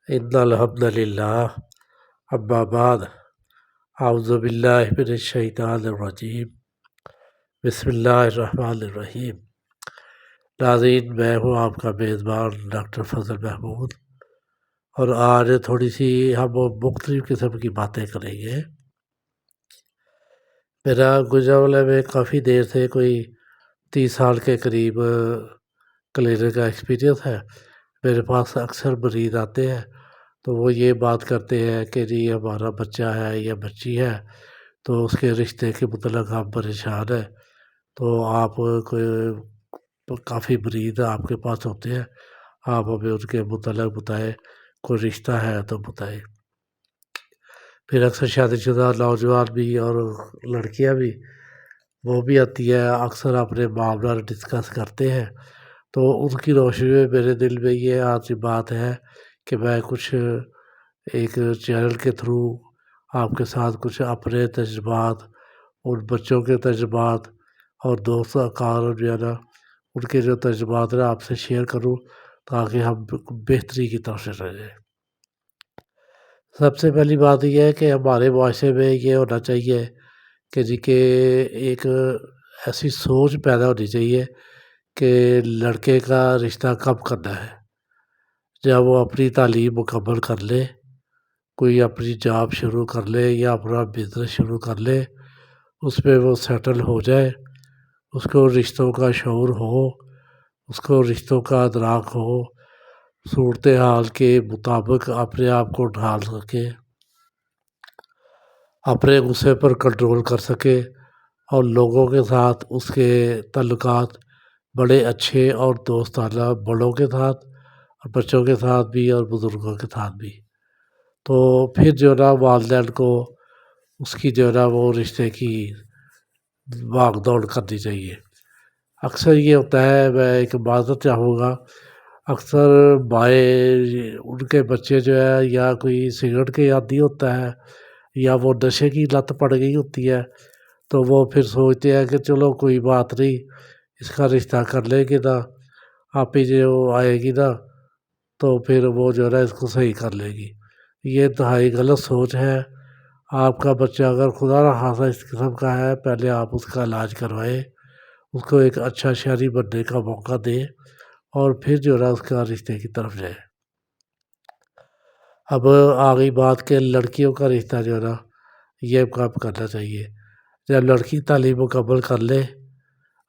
ان الحمد للہ اما بعد اعوذ باللہ من الشیطان الرجیم بسم اللہ الرحمن الرحیم۔ ناظرین، میں ہوں آپ کا میزبان ڈاکٹر فضل محمود، اور آج تھوڑی سی ہم مختلف قسم کی باتیں کریں گے۔ میرا گجرانوالہ میں کافی دیر سے کوئی 30 سال کے قریب کلینک کا ایکسپیرینس ہے۔ میرے پاس اکثر مریض آتے ہیں تو وہ یہ بات کرتے ہیں کہ جی ہمارا بچہ ہے یا بچی ہے تو اس کے رشتے کے متعلق ہم پریشان ہیں، تو آپ کافی مریض آپ کے پاس ہوتے ہیں، آپ ہمیں ان کے متعلق بتائیں، کوئی رشتہ ہے تو بتائیں۔ پھر اکثر شادی شدہ نوجوان بھی اور لڑکیاں بھی وہ بھی آتی ہے، اکثر اپنے معاملات ڈسکس کرتے ہیں۔ تو ان کی روشنی میں میرے دل میں یہ آج بات ہے کہ میں کچھ ایک چینل کے تھرو آپ کے ساتھ کچھ اپنے تجربات، ان بچوں کے تجربات اور دوست اقارب جو ہے نا ان کے جو تجربات ہیں آپ سے شیئر کروں، تاکہ ہم بہتری کی طرف سے رہیں۔ سب سے پہلی بات یہ ہے کہ ہمارے معاشرے میں یہ ہونا چاہیے کہ ایک ایسی سوچ پیدا ہونی چاہیے کہ لڑکے کا رشتہ کب کرنا ہے، جب وہ اپنی تعلیم مکمل کر لے، کوئی اپنی جاب شروع کر لے یا اپنا بزنس شروع کر لے، اس پہ وہ سیٹل ہو جائے، اس کو رشتوں کا شعور ہو، اس کو رشتوں کا ادراک ہو، صورتحال کے مطابق اپنے آپ کو ڈھال سکے، اپنے غصے پر کنٹرول کر سکے، اور لوگوں کے ساتھ اس کے تعلقات بڑے اچھے اور دوستانہ، بڑوں کے ساتھ اور بچوں کے ساتھ بھی اور بزرگوں کے ساتھ بھی۔ تو پھر جو ہے نا والدین کو اس کی جو ہے نا وہ رشتے کی بھاگ دوڑ کرنی چاہیے۔ اکثر یہ ہوتا ہے، میں ایک معذرت چاہوں گا، اکثر مائیں ان کے بچے جو ہے یا کوئی سگریٹ کے عادی ہوتا ہے یا وہ نشے کی لت پڑ گئی ہوتی ہے، تو وہ پھر سوچتے ہیں کہ چلو کوئی بات نہیں، اس کا رشتہ کر لیں گے نا، آپ ہی جو آئے گی نا تو پھر وہ جو ہے نا اس کو صحیح کر لے گی۔ یہ انتہائی غلط سوچ ہے۔ آپ کا بچہ اگر خدا نہ خواستہ اس قسم کا ہے، پہلے آپ اس کا علاج کروائیں، اس کو ایک اچھا شہری بننے کا موقع دیں، اور پھر جو ہے نا اس کا رشتے کی طرف جائیں۔ اب آگئی بات کہ لڑکیوں کا رشتہ جو ہے نا یہ کب کرنا چاہیے۔ جب لڑکی تعلیم مکمل کر لے،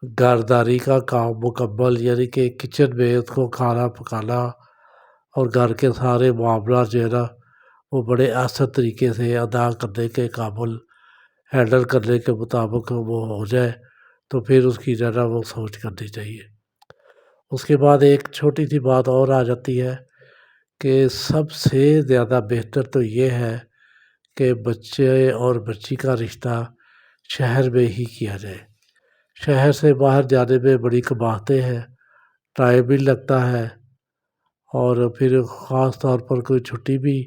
گھرداری کا کام مکمل، یعنی کہ کچن میں اس کو کھانا پکانا اور گھر کے سارے معاملات جو ہے نا وہ بڑے احسن طریقے سے ادا کرنے کے قابل، ہینڈل کرنے کے مطابق وہ ہو جائے، تو پھر اس کی جو ہے نا وہ سوچ کرنی چاہیے۔ اس کے بعد ایک چھوٹی سی بات اور آ جاتی ہے کہ سب سے زیادہ بہتر تو یہ ہے کہ بچے اور بچی کا رشتہ شہر میں ہی کیا جائے۔ شہر سے باہر جانے میں بڑی قباحتیں ہیں، ٹائم بھی لگتا ہے، اور پھر خاص طور پر کوئی چھٹی بھی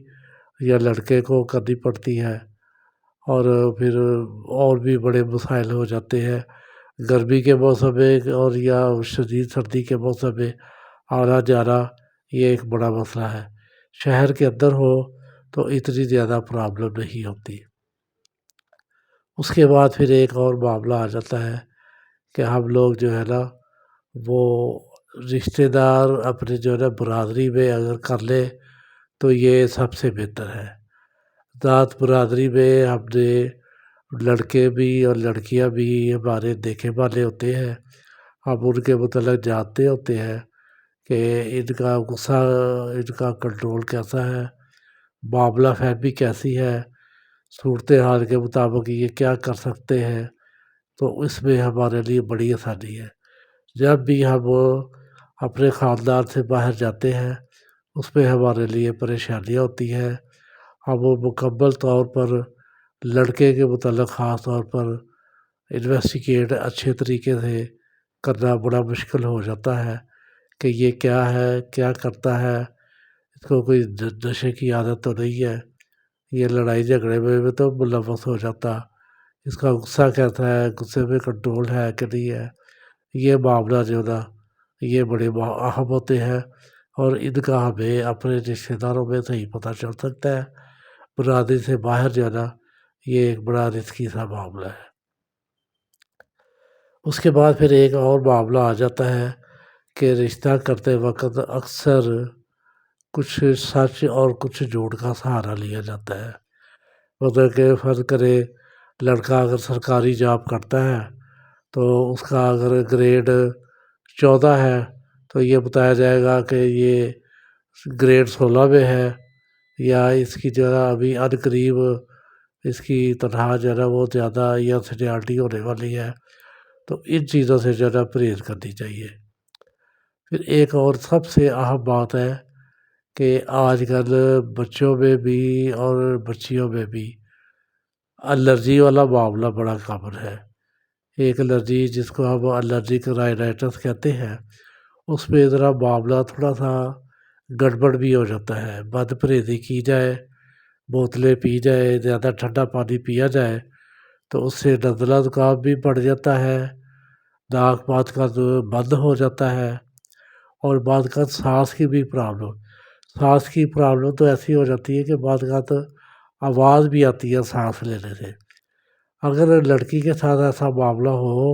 یا لڑکے کو کرنی پڑتی ہے، اور پھر اور بھی بڑے مسائل ہو جاتے ہیں۔ گرمی کے موسم میں اور یا شدید سردی کے موسم میں آنا جانا یہ ایک بڑا مسئلہ ہے۔ شہر کے اندر ہو تو اتنی زیادہ پرابلم نہیں ہوتی۔ اس کے بعد پھر ایک اور معاملہ آ جاتا ہے کہ ہم لوگ جو ہے نا وہ رشتہ دار اپنے جو ہے نا برادری میں اگر کر لے تو یہ سب سے بہتر ہے۔ ذات برادری میں ہم نے لڑکے بھی اور لڑکیاں بھی ہمارے دیکھے والے ہوتے ہیں، ہم ان کے متعلق جانتے ہوتے ہیں کہ ان کا غصہ، ان کا کنٹرول کیسا ہے، معاملہ فہمی کیسی ہے، صورتحال کے مطابق یہ کیا کر سکتے ہیں، تو اس میں ہمارے لیے بڑی آسانی ہے۔ جب بھی ہم اپنے خاندان سے باہر جاتے ہیں اس میں ہمارے لیے پریشانیاں ہوتی ہیں، ہم وہ مکمل طور پر لڑکے کے متعلق خاص طور پر انویسٹیگیٹ اچھے طریقے سے کرنا بڑا مشکل ہو جاتا ہے کہ یہ کیا ہے، کیا کرتا ہے، اس کو کوئی نشے کی عادت تو نہیں ہے، یہ لڑائی جھگڑے میں تو ملوث ہو جاتا، اس کا غصہ کیسا ہے، غصے میں کنٹرول ہے کہ نہیں ہے۔ یہ معاملہ جو نا یہ بڑے اہم ہوتے ہیں اور ان کا ہمیں اپنے رشتہ داروں میں صحیح پتہ چل سکتا ہے۔ برادری سے باہر جو ہے نا، یہ ایک بڑا رسکی سا معاملہ ہے۔ اس کے بعد پھر ایک اور معاملہ آ جاتا ہے کہ رشتہ کرتے وقت اکثر کچھ سچ اور کچھ جھوٹ کا سہارا لیا جاتا ہے۔ مطلب کہ فرض کرے لڑکا اگر سرکاری جاب کرتا ہے تو اس کا اگر گریڈ 14 ہے تو یہ بتایا جائے گا کہ یہ گریڈ 16 میں ہے، یا اس کی جو ہے ابھی ان قریب اس کی تنخواہ جو ہے نا وہ زیادہ یا سینیارٹی ہونے والی ہے۔ تو ان چیزوں سے جو ہے نا پرہیز کرنی چاہیے۔ پھر ایک اور سب سے اہم بات ہے کہ آج کل بچوں میں بھی اور بچیوں میں بھی الرجی والا معاملہ بڑا کامن ہے۔ ایک الرجی جس کو ہم الرجک رائنائٹس کہتے ہیں، اس میں ذرا معاملہ تھوڑا سا گڑبڑ بھی ہو جاتا ہے۔ بد پرہیزی کی جائے، بوتلیں پی جائے، زیادہ ٹھنڈا پانی پیا جائے تو اس سے نزلہ زکام بھی بڑھ جاتا ہے، ناک بات کا بند ہو جاتا ہے، اور بعض اوقات سانس کی بھی پرابلم۔ سانس کی پرابلم تو ایسی ہو جاتی ہے کہ بعض اوقات آواز بھی آتی ہے سانس لینے سے۔ اگر لڑکی کے ساتھ ایسا معاملہ ہو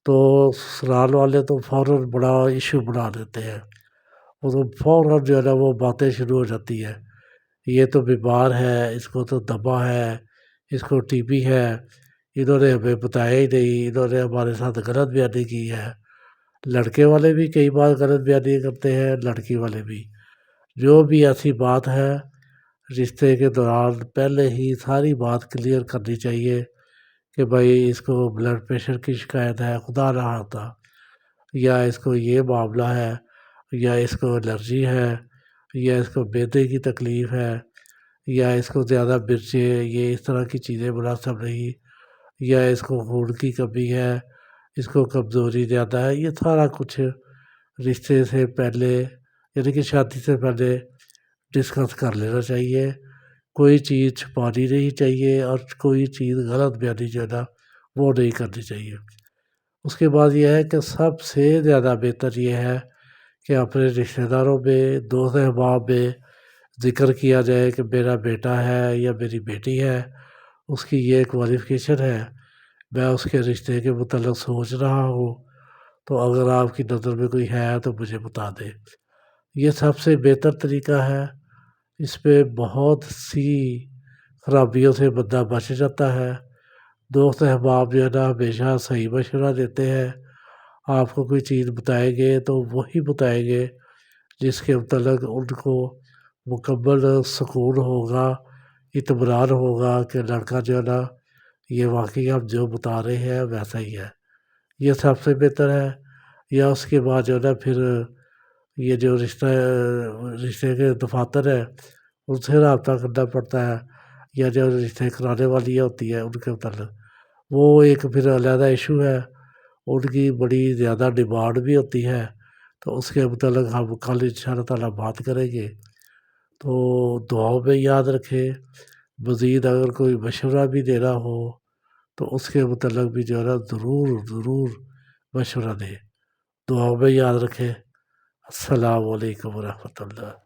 تو سسرال والے تو فوراً بڑا ایشو بنا دیتے ہیں۔ وہ تو فوراً جو ہے نا وہ باتیں شروع ہو جاتی ہیں، یہ تو بیمار ہے، اس کو تو دمہ ہے، اس کو ٹی بی ہے، انہوں نے ہمیں بتایا ہی نہیں، انہوں نے ہمارے ساتھ غلط بیانی کی ہے۔ لڑکے والے بھی کئی بار غلط بیانی کرتے ہیں، لڑکی والے بھی۔ جو بھی ایسی بات ہے رشتے کے دوران پہلے ہی ساری بات کلیئر کرنی چاہیے کہ بھائی اس کو بلڈ پریشر کی شکایت ہے، خدا نہ خواستہ، یا اس کو یہ معاملہ ہے، یا اس کو الرجی ہے، یا اس کو معدے کی تکلیف ہے، یا اس کو زیادہ مرچیں یہ اس طرح کی چیزیں مناسب نہیں، یا اس کو خون کی کمی ہے، اس کو کمزوری زیادہ ہے۔ یہ سارا کچھ رشتے سے پہلے یعنی کہ شادی سے پہلے ڈسکس کر لینا چاہیے۔ کوئی چیز چھپانی نہیں چاہیے، اور کوئی چیز غلط بیانی جو ہے نا وہ نہیں کرنی چاہیے۔ اس کے بعد یہ ہے کہ سب سے زیادہ بہتر یہ ہے کہ اپنے رشتہ داروں میں، دوست احباب میں ذکر کیا جائے کہ میرا بیٹا ہے یا میری بیٹی ہے، اس کی یہ کوالیفیکیشن ہے، میں اس کے رشتے کے متعلق سوچ رہا ہوں، تو اگر آپ کی نظر میں کوئی ہے تو مجھے بتا دیں۔ یہ سب سے بہتر طریقہ ہے۔ اس پہ بہت سی خرابیوں سے بندہ بچ جاتا ہے۔ دوست احباب جو ہے نا ہمیشہ صحیح مشورہ دیتے ہیں۔ آپ کو کوئی چیز بتائیں گے تو وہی بتائیں گے جس کے متعلق ان کو مکمل سکون ہوگا، اطمینان ہوگا کہ لڑکا جو ہے نا یہ واقعی آپ جو بتا رہے ہیں ویسا ہی ہے۔ یہ سب سے بہتر ہے۔ یا اس کے بعد جو ہے نا پھر یہ جو رشتے کے دفاتر ہے ان سے رابطہ کرنا پڑتا ہے، یا جو رشتے کرانے والی ہوتی ہے ان کے متعلق، وہ ایک پھر علیحدہ ایشو ہے، ان کی بڑی زیادہ ڈیمانڈ بھی ہوتی ہے، تو اس کے متعلق ہم کل ان شاء اللہ تعالیٰ بات کریں گے۔ تو دعاؤں میں یاد رکھیں۔ مزید اگر کوئی مشورہ بھی دینا ہو تو اس کے متعلق بھی جو ہے نا ضرور ضرور مشورہ دیں۔ دعاؤں میں یاد رکھیں۔ السلام علیکم ورحمۃ اللہ۔